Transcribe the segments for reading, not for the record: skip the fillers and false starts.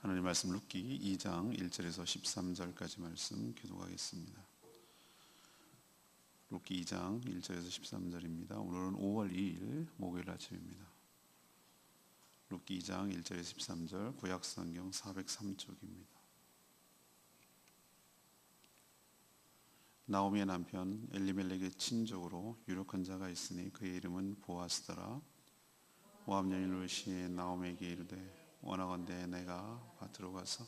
하나님 말씀 룻기 2장 1절에서 13절까지 말씀 교독하겠습니다. 룻기 2장 1절에서 13절입니다. 오늘은 5월 2일 목요일 아침입니다. 룻기 2장 1절에서 13절 구약성경 403쪽입니다. 나오미의 남편 엘리멜렉의 친족으로 유력한 자가 있으니 그의 이름은 보아스더라. 모압 여인 룻이 나오미에게 이르되 원하건대 내가 밭으로 가서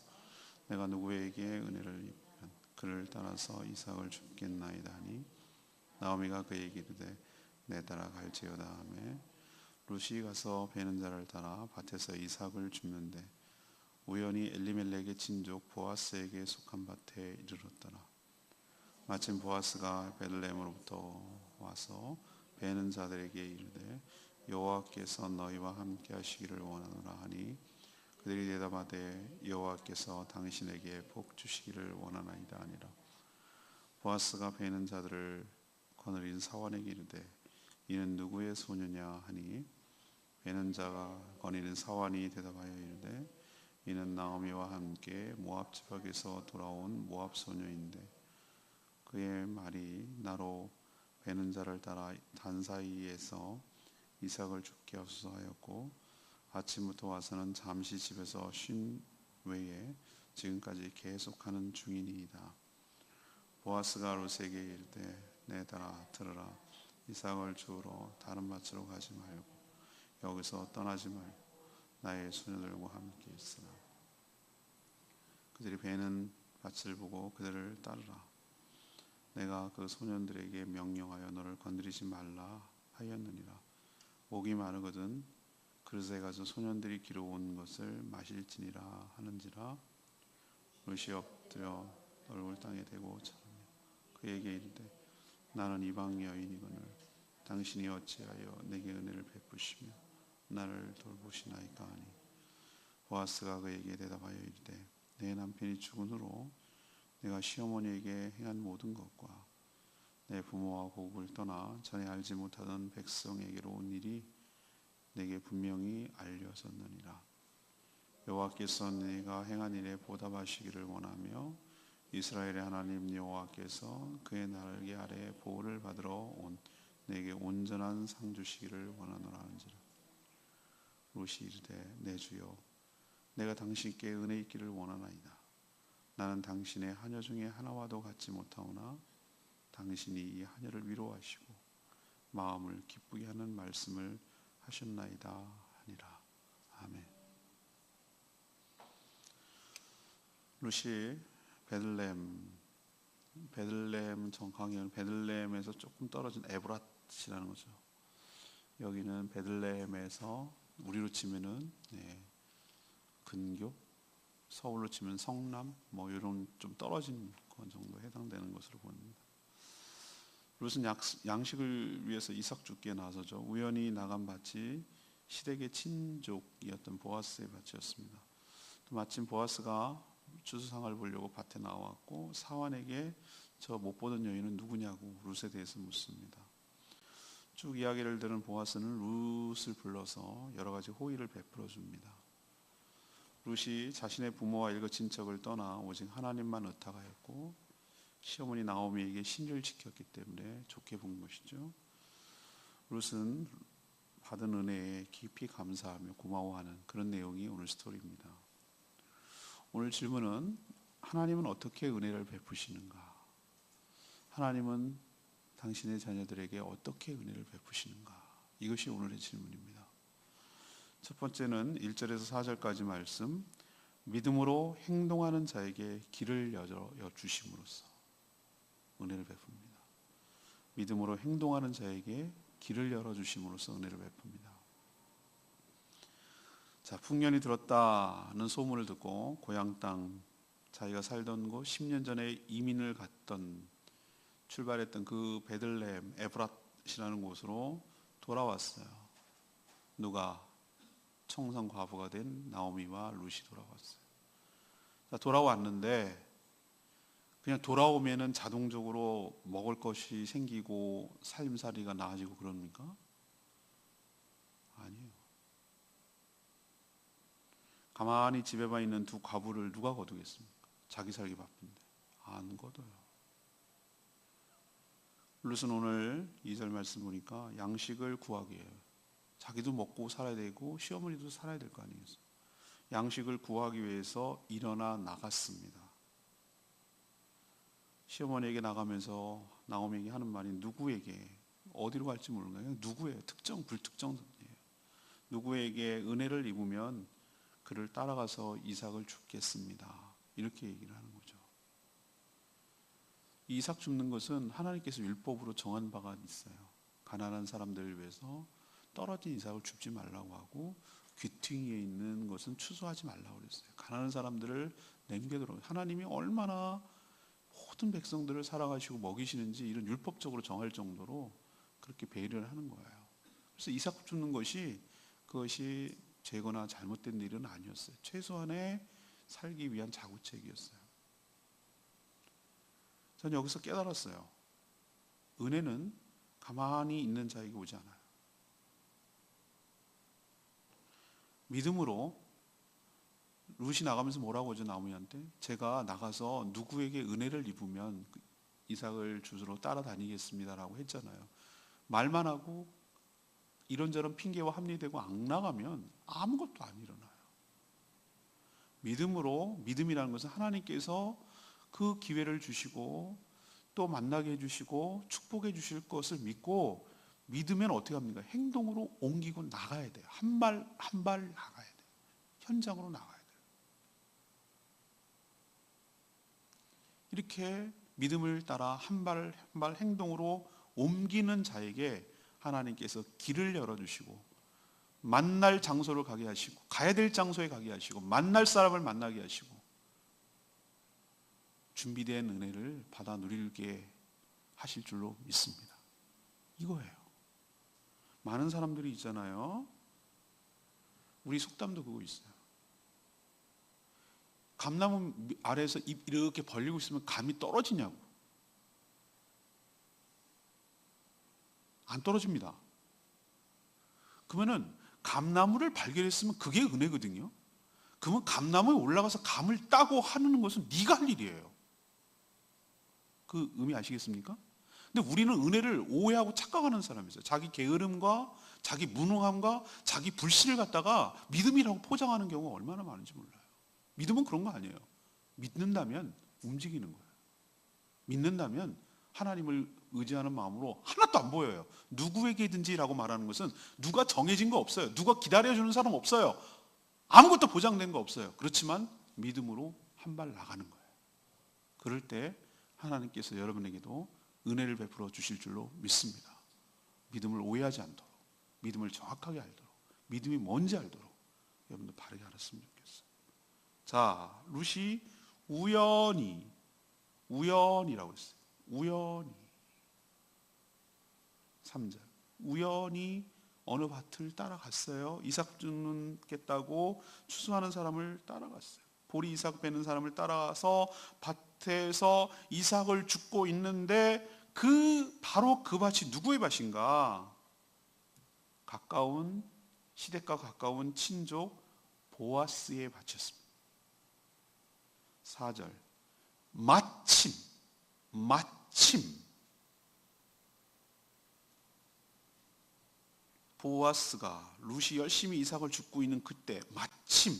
내가 누구에게 은혜를 입으면 그를 따라서 이삭을 줍겠나이다 하니 나오미가 그에게 이르되 내 따라 갈지어다 하매 룻이 가서 베는 자를 따라 밭에서 이삭을 줍는데 우연히 엘리멜렉의 친족 보아스에게 속한 밭에 이르렀더라. 마침 보아스가 베들레헴으로부터 와서 베는 자들에게 이르되 여호와께서 너희와 함께 하시기를 원하노라 하니 그들이 대답하되 여호와께서 당신에게 복 주시기를 원하나이다 하니라. 보아스가 베는 자들을 거느린 사환에게 이르되 이는 누구의 소녀냐 하니 베는 자가 거느린 사환이 대답하여 이르되 이는 나오미와 함께 모압 지방에서 돌아온 모압 소녀인데 그의 말이 나로 베는 자를 따라 단 사이에서 이삭을 죽게 하소서 하였고 아침부터 와서는 잠시 집에서 쉰 외에 지금까지 계속하는 중이니이다. 보아스가 룻에게 이르되 내 따라 들으라. 이삭을 주우러 다른 밭으로 가지 말고 여기서 떠나지 말고 나의 소녀들과 함께 있으라. 그들이 베는 밭을 보고 그들을 따르라. 내가 그 소년들에게 명령하여 너를 건드리지 말라 하였느니라. 목이 마르거든 그릇에 가서 소년들이 기르온 것을 마실지니라 하는지라. 룻이 엎드려 얼굴 땅에 대고 절하며 그에게 이르되 나는 이방 여인이거늘 당신이 어찌하여 내게 은혜를 베푸시며 나를 돌보시나이까 하니 보아스가 그에게 대답하여 이르되 내 남편이 죽은 후로 내가 시어머니에게 행한 모든 것과 내 부모와 고국을 떠나 전에 알지 못하던 백성에게로 온 일이 내게 분명히 알려졌느니라. 여호와께서 네가 행한 일에 보답하시기를 원하며 이스라엘의 하나님 여호와께서 그의 날개 아래 보호를 받으러 온 내게 온전한 상 주시기를 원하노라 하는지라. 룻이 이르되 내 주여 내가 당신께 은혜 있기를 원하나이다. 나는 당신의 하녀 중에 하나와도 같지 못하오나 당신이 이 하녀를 위로하시고 마음을 기쁘게 하는 말씀을 하셨나이다 하니라. 아멘. 룻이 베들레헴 정확하게는 베들레헴에서 조금 떨어진 에브랏이라는 거죠. 여기는 베들레헴에서 우리로 치면은 근교, 서울로 치면 성남 뭐 이런 좀 떨어진 건 정도 해당되는 것으로 보입니다. 룻은 양식을 위해서 이삭 죽기에 나서죠. 우연히 나간 밭이 시댁의 친족이었던 보아스의 밭이었습니다. 또 마침 보아스가 주수상을 보려고 밭에 나왔고 사환에게 저 못 보던 여인은 누구냐고 룻에 대해서 묻습니다. 쭉 이야기를 들은 보아스는 룻을 불러서 여러 가지 호의를 베풀어 줍니다. 룻이 자신의 부모와 일거 친척을 떠나 오직 하나님만 의탁하였고 시어머니 나오미에게 신뢰를 지켰기 때문에 좋게 본 것이죠. 룻은 받은 은혜에 깊이 감사하며 고마워하는 그런 내용이 오늘 스토리입니다. 오늘 질문은 하나님은 어떻게 은혜를 베푸시는가? 하나님은 당신의 자녀들에게 어떻게 은혜를 베푸시는가? 이것이 오늘의 질문입니다. 첫 번째는 1절에서 4절까지 말씀, 믿음으로 행동하는 자에게 길을 열어 주심으로써 은혜를 베풉니다. 믿음으로 행동하는 자에게 길을 열어주심으로써 은혜를 베풉니다. 자, 풍년이 들었다는 소문을 듣고 고향 땅 자기가 살던 곳 10년 전에 이민을 갔던 출발했던 그 베들레헴 에브랏이라는 곳으로 돌아왔어요. 누가? 청산 과부가 된 나오미와 룻이 돌아왔어요. 자, 돌아왔는데 그냥 돌아오면은 자동적으로 먹을 것이 생기고 살림살이가 나아지고 그럽니까? 아니에요. 가만히 집에만 있는 두 과부를 누가 거두겠습니까? 자기 살기 바쁜데 안 거둬요. 룻은 오늘 2절 말씀 보니까 양식을 구하기 위해, 자기도 먹고 살아야 되고 시어머니도 살아야 될 거 아니겠어요? 양식을 구하기 위해서 일어나 나갔습니다. 시어머니에게 나가면서 나오미에게 하는 말이 누구에게, 어디로 갈지 모르는 거예요. 누구예요? 특정 불특정이에요. 누구에게 은혜를 입으면 그를 따라가서 이삭을 줍겠습니다. 이렇게 얘기를 하는 거죠. 이삭 줍는 것은 하나님께서 율법으로 정한 바가 있어요. 가난한 사람들을 위해서 떨어진 이삭을 줍지 말라고 하고, 귀퉁이에 있는 것은 추수하지 말라고 그랬어요. 가난한 사람들을 남겨두라고. 하나님이 얼마나 모든 백성들을 사랑하시고 먹이시는지 이런 율법적으로 정할 정도로 그렇게 배려를 하는 거예요. 그래서 이삭 줍는 것이, 그것이 죄거나 잘못된 일은 아니었어요. 최소한의 살기 위한 자구책이었어요. 저는 여기서 깨달았어요. 은혜는 가만히 있는 자에게 오지 않아요. 믿음으로 룻이 나가면서 뭐라고 하죠? 나오미한테 제가 나가서 누구에게 은혜를 입으면 이삭을 주스러 따라다니겠습니다라고 했잖아요. 말만 하고 이런저런 핑계와 합리되고 안 나가면 아무것도 안 일어나요. 믿음으로, 믿음이라는 것은 하나님께서 그 기회를 주시고 또 만나게 해주시고 축복해 주실 것을 믿고, 믿으면 어떻게 합니까? 행동으로 옮기고 나가야 돼요. 한 발 한 발 나가야 돼요. 현장으로 나가야 돼요. 이렇게 믿음을 따라 한 발 한 발 행동으로 옮기는 자에게 하나님께서 길을 열어주시고, 만날 장소를 가게 하시고, 가야 될 장소에 가게 하시고, 만날 사람을 만나게 하시고, 준비된 은혜를 받아 누리게 하실 줄로 믿습니다. 이거예요. 많은 사람들이 있잖아요. 우리 속담도 그거 있어요. 감나무 아래에서 입 이렇게 벌리고 있으면 감이 떨어지냐고. 안 떨어집니다. 그러면은 감나무를 발견했으면 그게 은혜거든요. 그러면 감나무에 올라가서 감을 따고 하는 것은 네가 할 일이에요. 그 의미 아시겠습니까? 근데 우리는 은혜를 오해하고 착각하는 사람이 있어요. 자기 게으름과 자기 무능함과 자기 불신을 갖다가 믿음이라고 포장하는 경우가 얼마나 많은지 몰라요. 믿음은 그런 거 아니에요. 믿는다면 움직이는 거예요. 믿는다면 하나님을 의지하는 마음으로 하나도 안 보여요. 누구에게든지라고 말하는 것은 누가 정해진 거 없어요. 누가 기다려주는 사람 없어요. 아무것도 보장된 거 없어요. 그렇지만 믿음으로 한 발 나가는 거예요. 그럴 때 하나님께서 여러분에게도 은혜를 베풀어 주실 줄로 믿습니다. 믿음을 오해하지 않도록, 믿음을 정확하게 알도록, 믿음이 뭔지 알도록 여러분들 바르게 알았으면 좋겠어요. 자, 룻이 우연이라고 했어요. 우연히 3절 우연히 어느 밭을 따라갔어요. 이삭 주겠다고 추수하는 사람을 따라갔어요. 보리 이삭 베는 사람을 따라가서 밭에서 이삭을 줍고 있는데 바로 그 밭이 누구의 밭인가? 시댁과 가까운 친족 보아스의 밭이었습니다. 4절 마침 보아스가, 룻이 열심히 이삭을 줍고 있는 그때 마침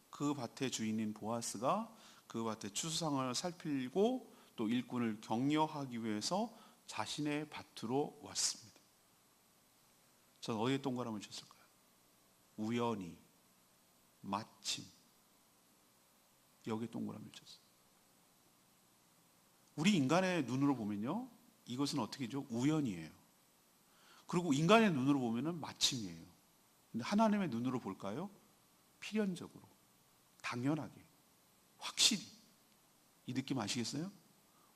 그 밭의 주인인 보아스가 그 밭의 추수상을 살피고 또 일꾼을 격려하기 위해서 자신의 밭으로 왔습니다. 전 어디에 동그라미를 쳤을까요? 우연히, 마침, 여기에 동그라미를 쳤어요. 우리 인간의 눈으로 보면요, 이것은 어떻게죠? 우연이에요. 그리고 인간의 눈으로 보면은 마침이에요. 근데 하나님의 눈으로 볼까요? 필연적으로, 당연하게, 확실히. 이 느낌 아시겠어요?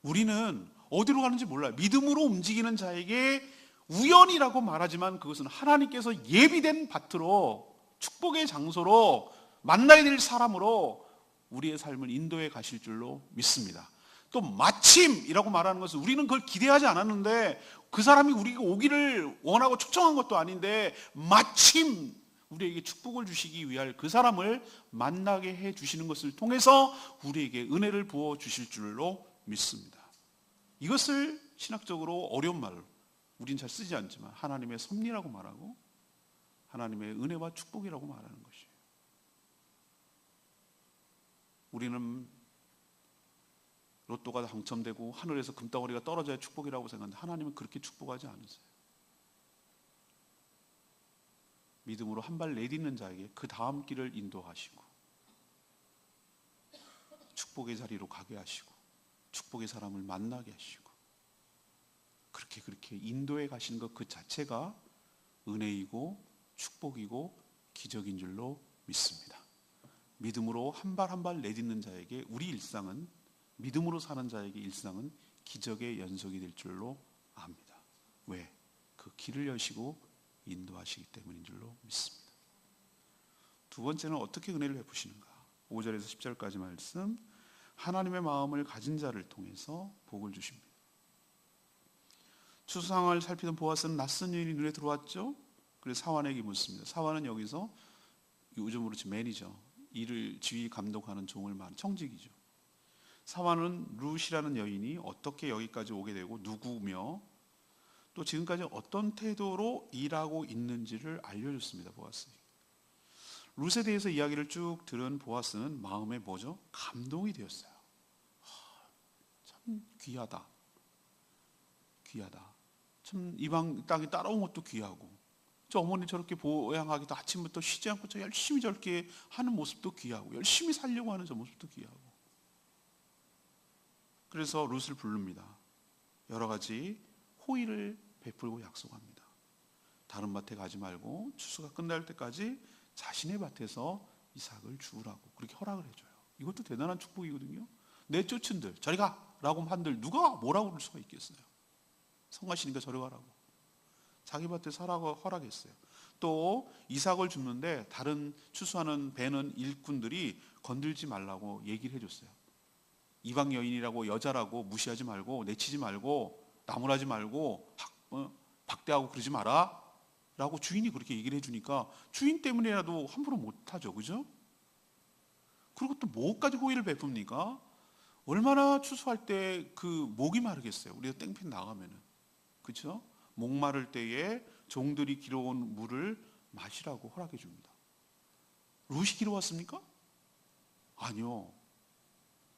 우리는 어디로 가는지 몰라요. 믿음으로 움직이는 자에게 우연이라고 말하지만 그것은 하나님께서 예비된 밭으로, 축복의 장소로, 만나야 될 사람으로 우리의 삶을 인도해 가실 줄로 믿습니다. 또 마침이라고 말하는 것은 우리는 그걸 기대하지 않았는데 그 사람이 우리가 오기를 원하고 초청한 것도 아닌데 마침 우리에게 축복을 주시기 위할 그 사람을 만나게 해 주시는 것을 통해서 우리에게 은혜를 부어 주실 줄로 믿습니다. 이것을 신학적으로 어려운 말로 우린 잘 쓰지 않지만 하나님의 섭리라고 말하고 하나님의 은혜와 축복이라고 말하는 것이에요. 우리는 로또가 당첨되고 하늘에서 금덩어리가 떨어져야 축복이라고 생각하는데 하나님은 그렇게 축복하지 않으세요. 믿음으로 한 발 내딛는 자에게 그 다음 길을 인도하시고 축복의 자리로 가게 하시고 축복의 사람을 만나게 하시고 그렇게 인도해 가시는 것 그 자체가 은혜이고 축복이고 기적인 줄로 믿습니다. 믿음으로 한 발 한 발 내딛는 자에게 우리 일상은 믿음으로 사는 자에게 일상은 기적의 연속이 될 줄로 압니다. 왜? 그 길을 여시고 인도하시기 때문인 줄로 믿습니다. 두 번째는 어떻게 은혜를 베푸시는가? 5절에서 10절까지 말씀. 하나님의 마음을 가진 자를 통해서 복을 주십니다. 추수 상황을 살피던 보아스는 낯선 여인이 눈에 들어왔죠. 그래서 사환에게 묻습니다. 사환은 여기서 요즘으로 치면 매니저, 일을 지휘 감독하는 종을 말하는 청직이죠. 사환은 룻이라는 여인이 어떻게 여기까지 오게 되고 누구며 또 지금까지 어떤 태도로 일하고 있는지를 알려줬습니다. 보아스에게. 룻에 대해서 이야기를 쭉 들은 보아스는 마음에 뭐죠? 감동이 되었어요. 참 귀하다. 참 이방 땅에 따라온 것도 귀하고 저 어머니 저렇게 보양하기도 아침부터 쉬지 않고 저 열심히 저렇게 하는 모습도 귀하고 열심히 살려고 하는 저 모습도 귀하고 그래서 룻을 부릅니다. 여러 가지 호의를 베풀고 약속합니다. 다른 밭에 가지 말고 추수가 끝날 때까지 자신의 밭에서 이삭을 주우라고 그렇게 허락을 해줘요. 이것도 대단한 축복이거든요. 내쫓은들 저리 가라고 한들 누가 뭐라고 그럴 수가 있겠어요. 성가시니까 저리 가라고 자기 밭에서 허락했어요. 또 이삭을 줍는데 다른 추수하는 배는 일꾼들이 건들지 말라고 얘기를 해줬어요. 이방 여인이라고 여자라고 무시하지 말고 내치지 말고 나무라지 말고 박대하고 그러지 마라 라고 주인이 그렇게 얘기를 해주니까 주인 때문에라도 함부로 못하죠. 그죠? 그리고 또 뭐까지 호의를 베풉니까? 얼마나 추수할 때 그 목이 마르겠어요. 우리가 땡볕 나가면은. 그렇죠? 목마를 때에 종들이 길어온 물을 마시라고 허락해 줍니다. 룻이 길어왔습니까? 아니요.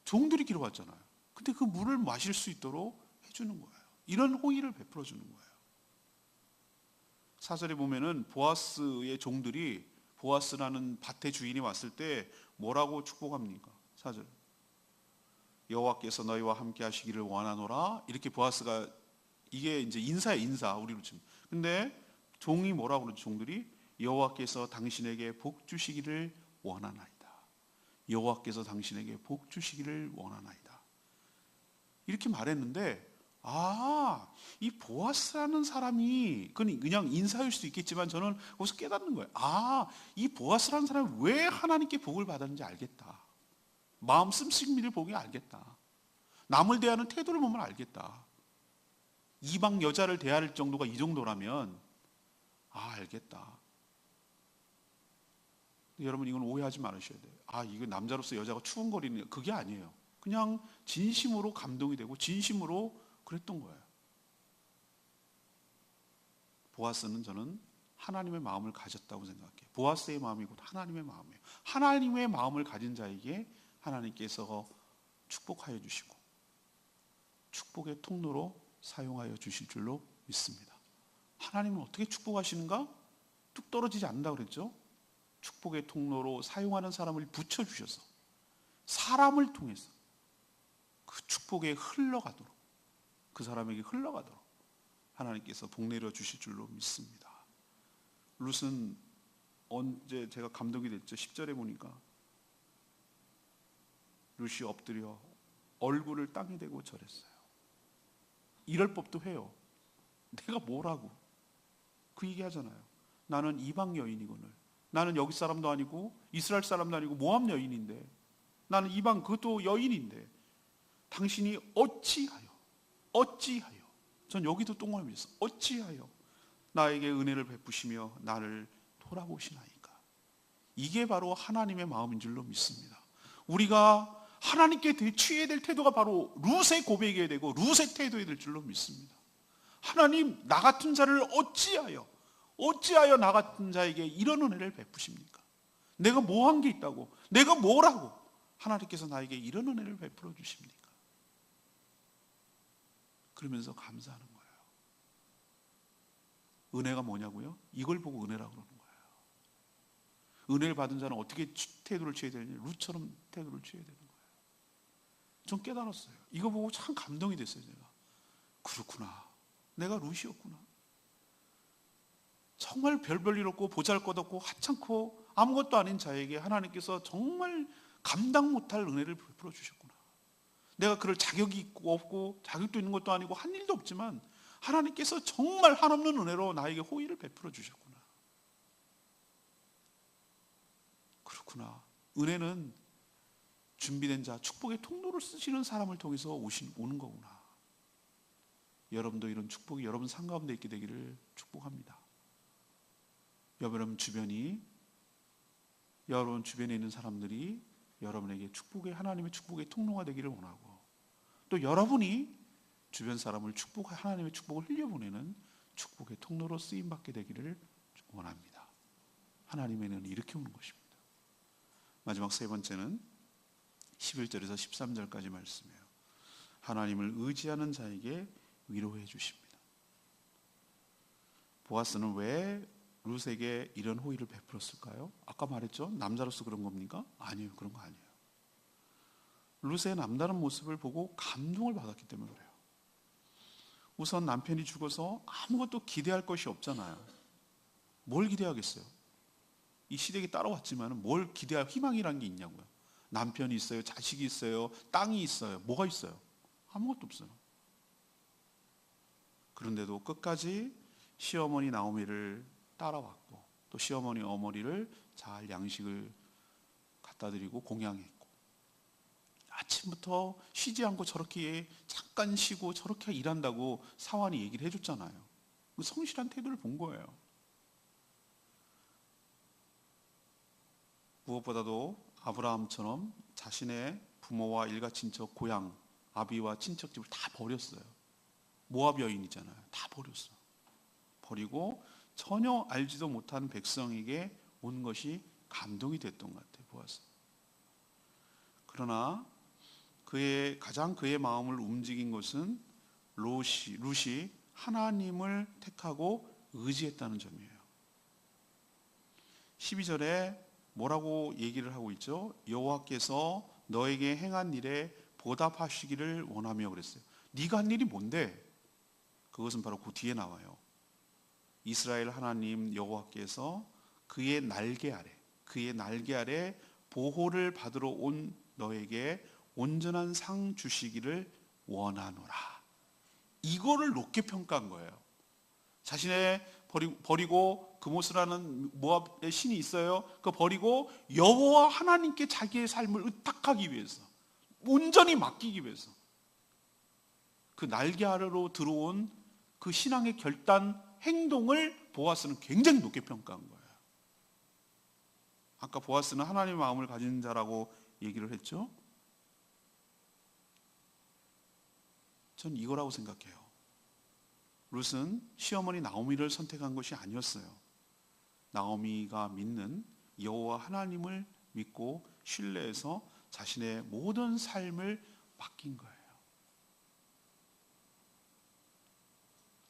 종들이 길어왔잖아요. 근데 그 물을 마실 수 있도록 해주는 거예요. 이런 호의를 베풀어 주는 거예요. 사절에 보면은 보아스의 종들이 보아스라는 밭의 주인이 왔을 때 뭐라고 축복합니까? 4절. 여호와께서 너희와 함께 하시기를 원하노라. 이렇게 보아스가 이게 이제 인사예요, 인사. 우리로 치면. 근데 종이 뭐라고 그러죠? 종들이 여호와께서 당신에게 복 주시기를 원하나이다. 여호와께서 당신에게 복 주시기를 원하나이다. 이렇게 말했는데 이 보아스라는 사람이 그냥 인사일 수도 있겠지만 저는 거기서 깨닫는 거예요. 이 보아스라는 사람이 왜 하나님께 복을 받았는지 알겠다. 마음 씀씀이를 보기 알겠다. 남을 대하는 태도를 보면 알겠다. 이방 여자를 대할 정도가 이 정도라면 알겠다. 여러분 이건 오해하지 말으셔야 돼요. 이거 남자로서 여자가 추궁거리는 그게 아니에요. 그냥 진심으로 감동이 되고 진심으로 그랬던 거예요. 보아스는 저는 하나님의 마음을 가졌다고 생각해요. 보아스의 마음이 곧 하나님의 마음이에요. 하나님의 마음을 가진 자에게 하나님께서 축복하여 주시고 축복의 통로로 사용하여 주실 줄로 믿습니다. 하나님은 어떻게 축복하시는가? 뚝 떨어지지 않는다고 그랬죠? 축복의 통로로 사용하는 사람을 붙여주셔서 사람을 통해서 그 축복에 흘러가도록 그 사람에게 흘러가도록 하나님께서 복 내려 주실 줄로 믿습니다. 룻은 언제 제가 감동이 됐죠? 10절에 보니까 룻이 엎드려 얼굴을 땅에 대고 절했어요. 이럴 법도 해요. 내가 뭐라고 그 얘기하잖아요. 나는 이방 여인이거늘 나는 여기 사람도 아니고 이스라엘 사람도 아니고 모압 여인인데 나는 이방 그것도 여인인데 당신이 어찌하여 전 여기도 동그라미 있어. 어찌하여 나에게 은혜를 베푸시며 나를 돌아보시나이까. 이게 바로 하나님의 마음인 줄로 믿습니다. 우리가 하나님께 취해야 될 태도가 바로 룻의 고백이어야 되고 룻의 태도여야 될 줄로 믿습니다. 하나님, 나 같은 자를 어찌하여 나 같은 자에게 이런 은혜를 베푸십니까? 내가 뭐 한 게 있다고, 내가 뭐라고 하나님께서 나에게 이런 은혜를 베풀어 주십니까? 그러면서 감사하는 거예요. 은혜가 뭐냐고요? 이걸 보고 은혜라고 그러는 거예요. 은혜를 받은 자는 어떻게 태도를 취해야 되느냐? 룻처럼 태도를 취해야 되는 거예요. 전 깨달았어요. 이거 보고 참 감동이 됐어요. 제가 그렇구나, 내가 룻이었구나. 정말 별볼일 없고 보잘것없고 하찮고 아무것도 아닌 자에게 하나님께서 정말 감당 못할 은혜를 베풀어 주셨구나. 내가 그럴 자격이 없고 자격도 있는 것도 아니고 한 일도 없지만 하나님께서 정말 한없는 은혜로 나에게 호의를 베풀어 주셨구나. 그렇구나. 은혜는 준비된 자, 축복의 통로를 쓰시는 사람을 통해서 오는 거구나. 여러분도 이런 축복이 여러분 삶 가운데 있게 되기를 축복합니다. 여러분 주변에 있는 사람들이 여러분에게 하나님의 축복의 통로가 되기를 원하고, 또 여러분이 주변 사람을 하나님의 축복을 흘려보내는 축복의 통로로 쓰임받게 되기를 원합니다. 하나님의 은혜는 이렇게 오는 것입니다. 마지막 세 번째는 11절에서 13절까지 말씀이에요. 하나님을 의지하는 자에게 위로해 주십니다. 보아스는 왜 룻에게 이런 호의를 베풀었을까요? 아까 말했죠? 남자로서 그런 겁니까? 아니에요. 그런 거 아니에요. 룻의 남다른 모습을 보고 감동을 받았기 때문에 그래요. 우선 남편이 죽어서 아무것도 기대할 것이 없잖아요. 뭘 기대하겠어요? 이 시댁에 따라왔지만 뭘 기대할 희망이란 게 있냐고요. 남편이 있어요, 자식이 있어요, 땅이 있어요. 뭐가 있어요? 아무것도 없어요. 그런데도 끝까지 시어머니 나오미를 따라왔고, 또 시어머니 어머니를 잘 양식을 갖다 드리고 공양했고, 아침부터 쉬지 않고 저렇게 잠깐 쉬고 저렇게 일한다고 사환이 얘기를 해줬잖아요. 성실한 태도를 본 거예요. 무엇보다도 아브라함처럼 자신의 부모와 일가 친척, 고향, 아비와 친척집을 다 버렸어요. 모압 여인이잖아요. 다 버렸어요. 버리고 전혀 알지도 못한 백성에게 온 것이 감동이 됐던 것 같아요. 보아서. 그러나 가장 그의 마음을 움직인 것은 룻이 하나님을 택하고 의지했다는 점이에요. 12절에 뭐라고 얘기를 하고 있죠? 여호와께서 너에게 행한 일에 보답하시기를 원하며 그랬어요. 네가 한 일이 뭔데? 그것은 바로 그 뒤에 나와요. 이스라엘 하나님 여호와께서 그의 날개 아래 보호를 받으러 온 너에게 온전한 상 주시기를 원하노라. 이거를 높게 평가한 거예요. 자신의 버리고 그모스라는 모압의 신이 있어요. 그거 버리고 여호와 하나님께 자기의 삶을 의탁하기 위해서, 온전히 맡기기 위해서 그 날개 아래로 들어온 그 신앙의 결단, 행동을 보아스는 굉장히 높게 평가한 거예요. 아까 보아스는 하나님의 마음을 가진 자라고 얘기를 했죠. 전 이거라고 생각해요. 룻은 시어머니 나오미를 선택한 것이 아니었어요. 나오미가 믿는 여호와 하나님을 믿고 신뢰해서 자신의 모든 삶을 맡긴 거예요.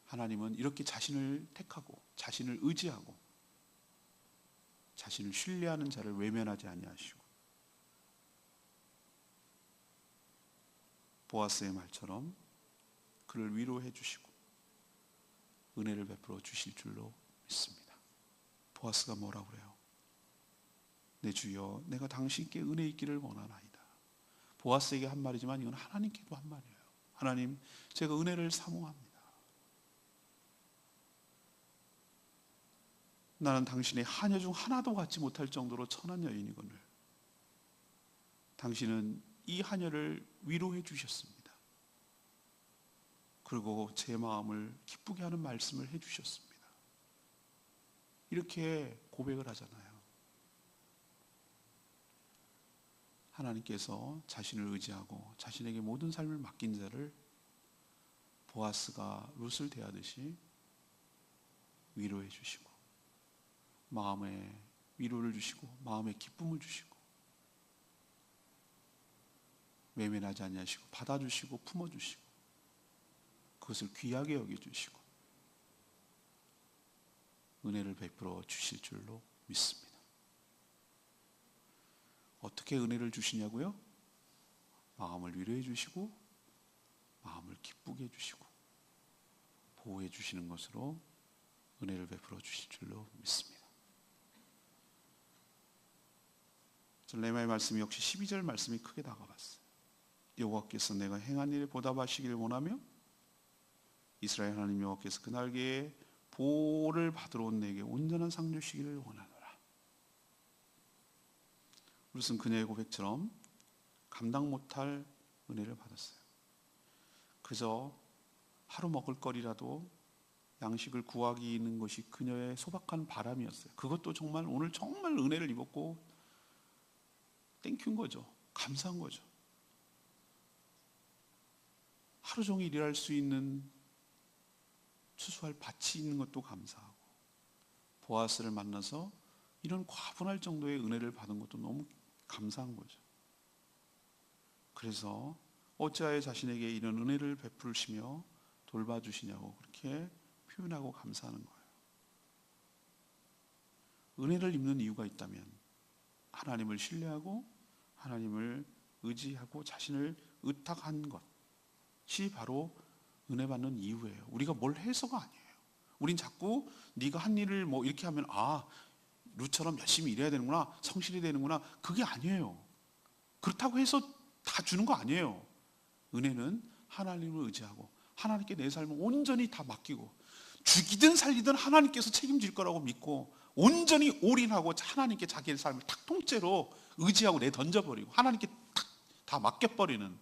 하나님은 이렇게 자신을 택하고 자신을 의지하고 자신을 신뢰하는 자를 외면하지 아니하시고, 보아스의 말처럼 그를 위로해 주시고 은혜를 베풀어 주실 줄로 믿습니다. 보아스가 뭐라고 그래요? 내 주여, 내가 당신께 은혜 있기를 원하나이다. 보아스에게 한 말이지만 이건 하나님께도 한 말이에요. 하나님, 제가 은혜를 사모합니다. 나는 당신의 하녀 중 하나도 갖지 못할 정도로 천한 여인이거늘 당신은 이 하녀를 위로해 주셨습니다. 그리고 제 마음을 기쁘게 하는 말씀을 해 주셨습니다. 이렇게 고백을 하잖아요. 하나님께서 자신을 의지하고 자신에게 모든 삶을 맡긴 자를 보아스가 룻을 대하듯이 위로해 주시고 마음에 위로를 주시고 마음에 기쁨을 주시고 외면하지 아니하시고 받아주시고 품어주시고 그것을 귀하게 여겨주시고 은혜를 베풀어 주실 줄로 믿습니다. 어떻게 은혜를 주시냐고요? 마음을 위로해 주시고 마음을 기쁘게 해주시고 보호해 주시는 것으로 은혜를 베풀어 주실 줄로 믿습니다. 레마의 말씀이 역시 12절 말씀이 크게 다가왔어요. 여호와께서 내가 행한 일에 보답하시기를 원하며 이스라엘 하나님 여호와께서 그 날개에 보호를 받으러 온 내게 온전한 상 주시기를 원하노라. 룻은 그녀의 고백처럼 감당 못할 은혜를 받았어요. 그저 하루 먹을 거리라도 양식을 구하기는 것이 그녀의 소박한 바람이었어요. 그것도 정말 오늘 정말 은혜를 입었고 땡큐인 거죠. 감사한 거죠. 하루 종일 일할 수 있는 추수할 밭이 있는 것도 감사하고 보아스를 만나서 이런 과분할 정도의 은혜를 받은 것도 너무 감사한 거죠. 그래서 어찌하여 자신에게 이런 은혜를 베풀시며 돌봐주시냐고 그렇게 표현하고 감사하는 거예요. 은혜를 입는 이유가 있다면 하나님을 신뢰하고 하나님을 의지하고 자신을 의탁한 것이 바로 은혜 받는 이유예요. 우리가 뭘 해서가 아니에요. 우린 자꾸 네가 한 일을 뭐 이렇게 하면 룻처럼 열심히 일해야 되는구나, 성실히 되는구나. 그게 아니에요. 그렇다고 해서 다 주는 거 아니에요. 은혜는 하나님을 의지하고 하나님께 내 삶을 온전히 다 맡기고 죽이든 살리든 하나님께서 책임질 거라고 믿고 온전히 올인하고 하나님께 자기의 삶을 탁 통째로 의지하고 내던져버리고 하나님께 탁 다 맡겨버리는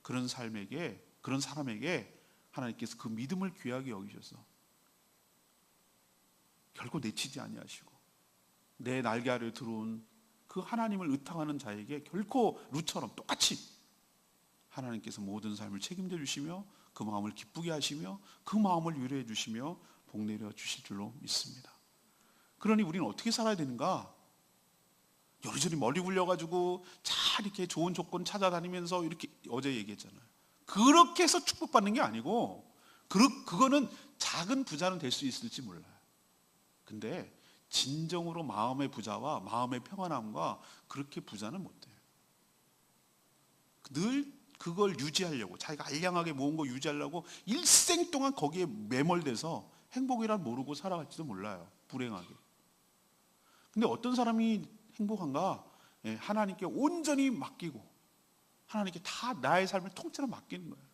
그런 삶에게, 그런 사람에게 하나님께서 그 믿음을 귀하게 여기셔서 결코 내치지 아니하시고 내 날개 아래 들어온 그 하나님을 의탁하는 자에게 결코 룻처럼 똑같이 하나님께서 모든 삶을 책임져 주시며 그 마음을 기쁘게 하시며 그 마음을 위로해 주시며 복 내려 주실 줄로 믿습니다. 그러니 우리는 어떻게 살아야 되는가? 여리저리 멀리 굴려가지고 잘 이렇게 좋은 조건 찾아다니면서 이렇게 어제 얘기했잖아요. 그렇게 해서 축복받는 게 아니고 그거는 작은 부자는 될 수 있을지 몰라요. 근데 진정으로 마음의 부자와 마음의 평안함과 그렇게 부자는 못 돼요. 늘 그걸 유지하려고 자기가 알량하게 모은 거 유지하려고 일생 동안 거기에 매몰돼서 행복이란 모르고 살아갈지도 몰라요. 불행하게. 근데 어떤 사람이 행복한가? 하나님께 온전히 맡기고 하나님께 다 나의 삶을 통째로 맡기는 거예요.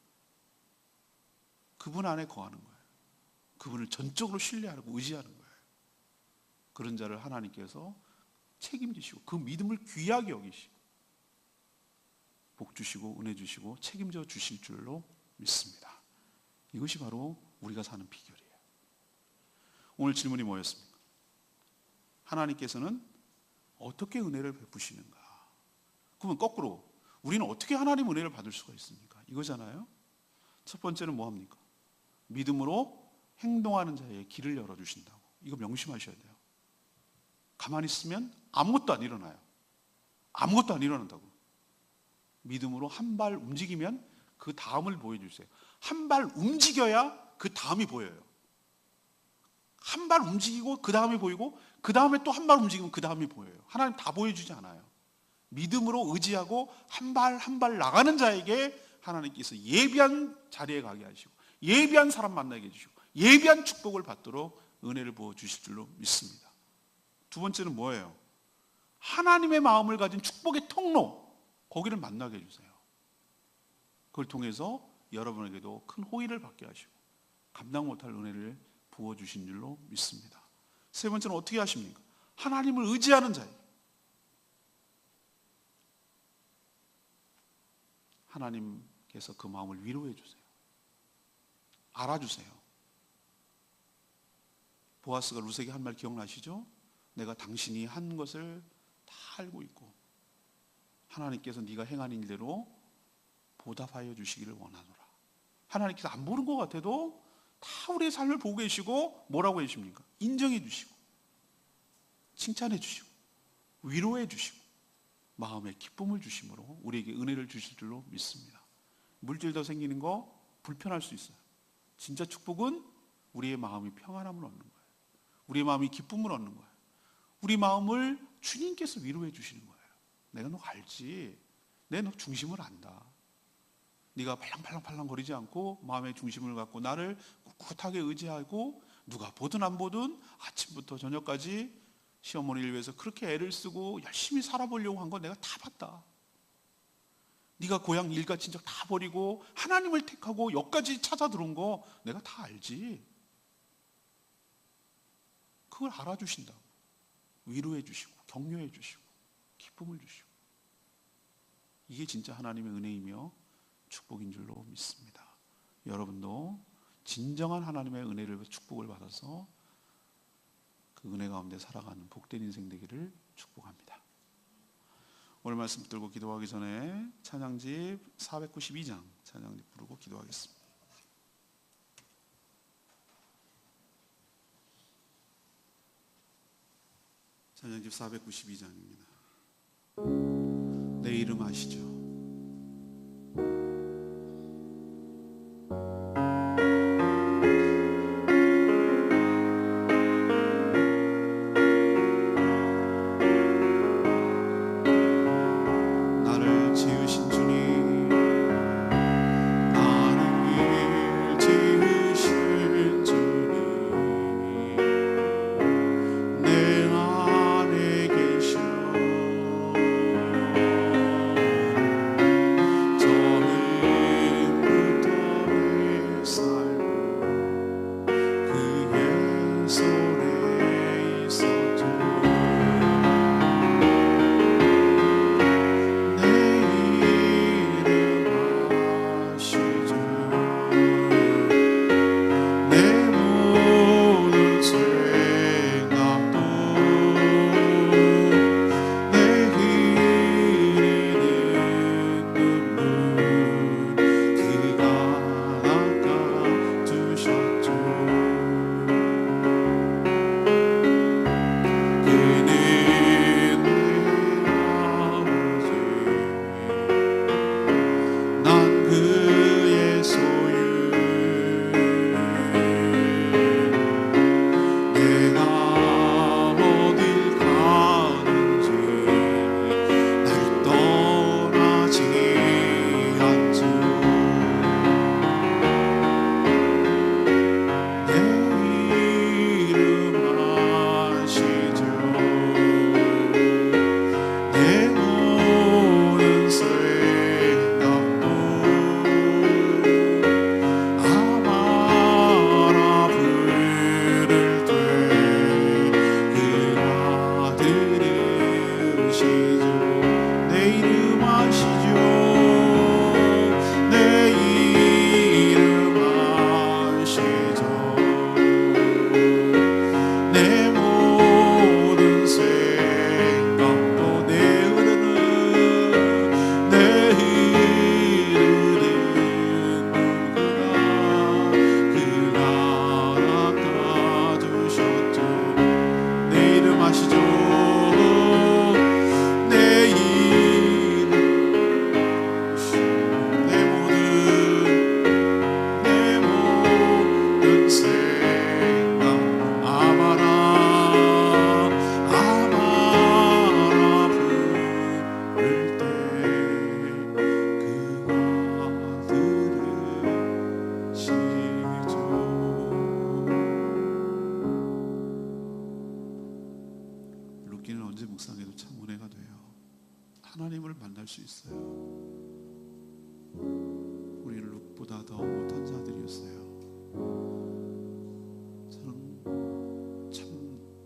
그분 안에 거하는 거예요. 그분을 전적으로 신뢰하고 의지하는 거예요. 그런 자를 하나님께서 책임지시고 그 믿음을 귀하게 여기시고 복 주시고 은혜 주시고 책임져 주실 줄로 믿습니다. 이것이 바로 우리가 사는 비결이에요. 오늘 질문이 뭐였습니까? 하나님께서는 어떻게 은혜를 베푸시는가? 그러면 거꾸로 우리는 어떻게 하나님 은혜를 받을 수가 있습니까? 이거잖아요. 첫 번째는 뭐합니까? 믿음으로 행동하는 자의 길을 열어주신다고. 이거 명심하셔야 돼요. 가만히 있으면 아무것도 안 일어나요. 아무것도 안 일어난다고. 믿음으로 한 발 움직이면 그 다음을 보여주세요. 한 발 움직여야 그 다음이 보여요. 한 발 움직이고 그 다음이 보이고 그 다음에 또 한 발 움직이면 그 다음이 보여요. 하나님 다 보여주지 않아요. 믿음으로 의지하고 한 발 한 발 나가는 자에게 하나님께서 예비한 자리에 가게 하시고 예비한 사람 만나게 해주시고 예비한 축복을 받도록 은혜를 부어주실 줄로 믿습니다. 두 번째는 뭐예요? 하나님의 마음을 가진 축복의 통로, 거기를 만나게 해주세요. 그걸 통해서 여러분에게도 큰 호의를 받게 하시고 감당 못할 은혜를 부어주신 줄로 믿습니다. 세 번째는 어떻게 하십니까? 하나님을 의지하는 자예요. 하나님께서 그 마음을 위로해 주세요. 알아주세요. 보아스가 룻에게 한 말 기억나시죠? 내가 당신이 한 것을 다 알고 있고 하나님께서 네가 행한 일대로 보답하여 주시기를 원하노라. 하나님께서 안 보는 것 같아도 다 우리의 삶을 보고 계시고 뭐라고 해주십니까? 인정해 주시고 칭찬해 주시고 위로해 주시고 마음에 기쁨을 주심으로 우리에게 은혜를 주실 줄로 믿습니다. 물질도 생기는 거 불편할 수 있어요. 진짜 축복은 우리의 마음이 평안함을 얻는 거예요. 우리의 마음이 기쁨을 얻는 거예요. 우리 마음을 주님께서 위로해 주시는 거예요. 내가 너 알지? 내가 너 중심을 안다. 네가 팔랑팔랑 거리지 않고 마음의 중심을 갖고 나를 꿋꿋하게 의지하고 누가 보든 안 보든 아침부터 저녁까지 시어머니를 위해서 그렇게 애를 쓰고 열심히 살아보려고 한 거 내가 다 봤다. 네가 고향 일가 친척 다 버리고 하나님을 택하고 여기까지 찾아 들어온 거 내가 다 알지. 그걸 알아주신다고. 위로해 주시고 격려해 주시고 기쁨을 주시고. 이게 진짜 하나님의 은혜이며 축복인 줄로 믿습니다. 여러분도 진정한 하나님의 은혜를 축복을 받아서 그 은혜 가운데 살아가는 복된 인생 되기를 축복합니다. 오늘 말씀 들고 기도하기 전에 찬양집 492장 찬양집 부르고 기도하겠습니다. 찬양집 492장입니다. 내 이름 아시죠? 하나님을 만날 수 있어요. 우리는 룻보다 더 못한 자들이었어요. 저는 참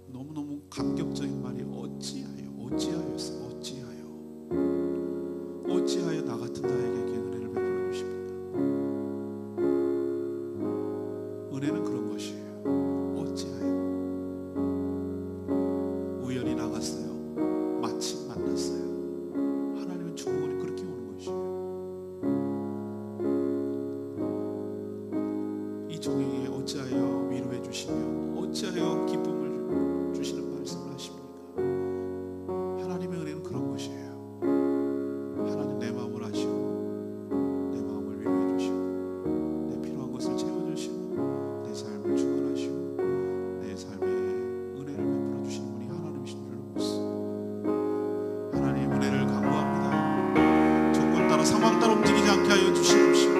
너무너무 감격적인 말이 어찌하였어요. 어찌하여 나 같은 자에게 은혜를 베풀어 주십니까? 은혜는 그런 것이에요. 어찌하여 우연히 나갔어요. 마침 만났어요. 하나님은 상황 따라 움직이지 않게 하여 주시옵시고,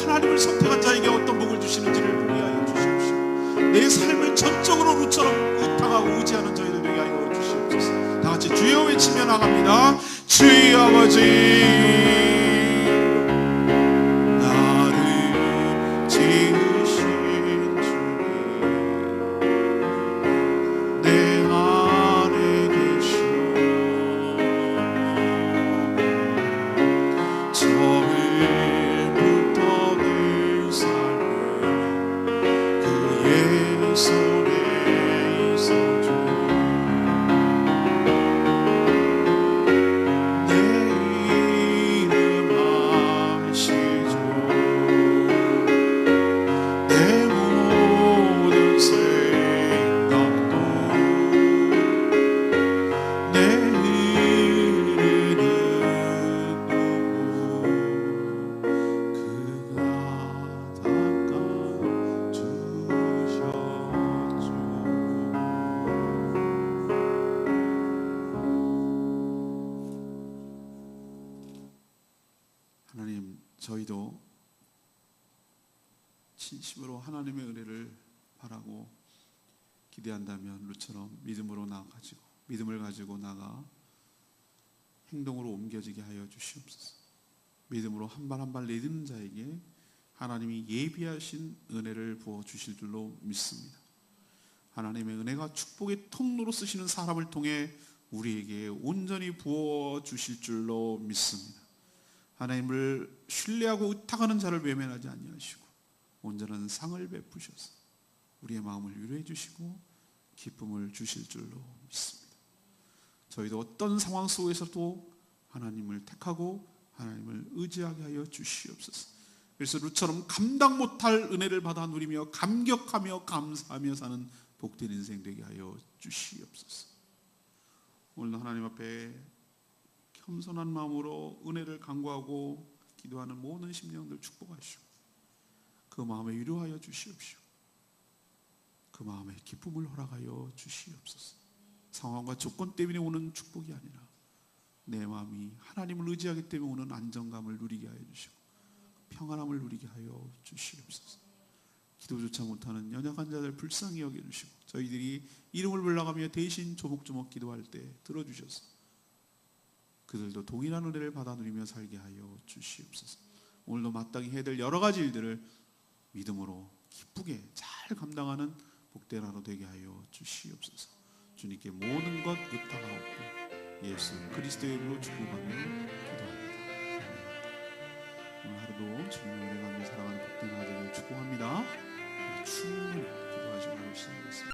하나님을 선택한 자에게 어떤 복을 주시는지를 보게 하여 주시옵시고, 내 삶을 전적으로 루처럼 의탁하고 의지하는 저희들 되게 하여 주시옵소서. 다 같이 주여 외치며 나갑니다. 주의 아버지, 하나님, 저희도 진심으로 하나님의 은혜를 바라고 기대한다면 루처럼 믿음을 가지고 나가 행동으로 옮겨지게 하여 주시옵소서. 믿음으로 한 발 한 발 내딛는 자에게 하나님이 예비하신 은혜를 부어 주실 줄로 믿습니다. 하나님의 은혜가 축복의 통로로 쓰시는 사람을 통해 우리에게 온전히 부어 주실 줄로 믿습니다. 하나님을 신뢰하고 의탁하는 자를 외면하지 아니하시고 온전한 상을 베푸셔서 우리의 마음을 위로해 주시고 기쁨을 주실 줄로 믿습니다. 저희도 어떤 상황 속에서도 하나님을 택하고 하나님을 의지하게 하여 주시옵소서. 그래서 루처럼 감당 못할 은혜를 받아 누리며 감격하며 감사하며 사는 복된 인생 되게 하여 주시옵소서. 오늘도 하나님 앞에 겸손한 마음으로 은혜를 간구하고 기도하는 모든 심령들 축복하시고 그 마음에 위로하여 주시옵시고 그 마음에 기쁨을 허락하여 주시옵소서. 상황과 조건 때문에 오는 축복이 아니라 내 마음이 하나님을 의지하기 때문에 오는 안정감을 누리게 하여 주시고 평안함을 누리게 하여 주시옵소서. 기도조차 못하는 연약한 자들 불쌍히 여겨주시고 저희들이 이름을 불러가며 대신 조목조목 기도할 때 들어주셔서 그들도 동일한 은혜를 받아 누리며 살게 하여 주시옵소서. 오늘도 마땅히 해야 될 여러 가지 일들을 믿음으로 기쁘게 잘 감당하는 복된 하루 되게 하여 주시옵소서. 주님께 모든 것 의탁하옵고 예수 그리스도의 이름으로 축복하며 기도합니다. 오늘 하루도 주님의 은혜 가운데 살아가는 복된 하루 되기를 축복합니다. 충분히 기도하시고 하루 시작하겠습니다.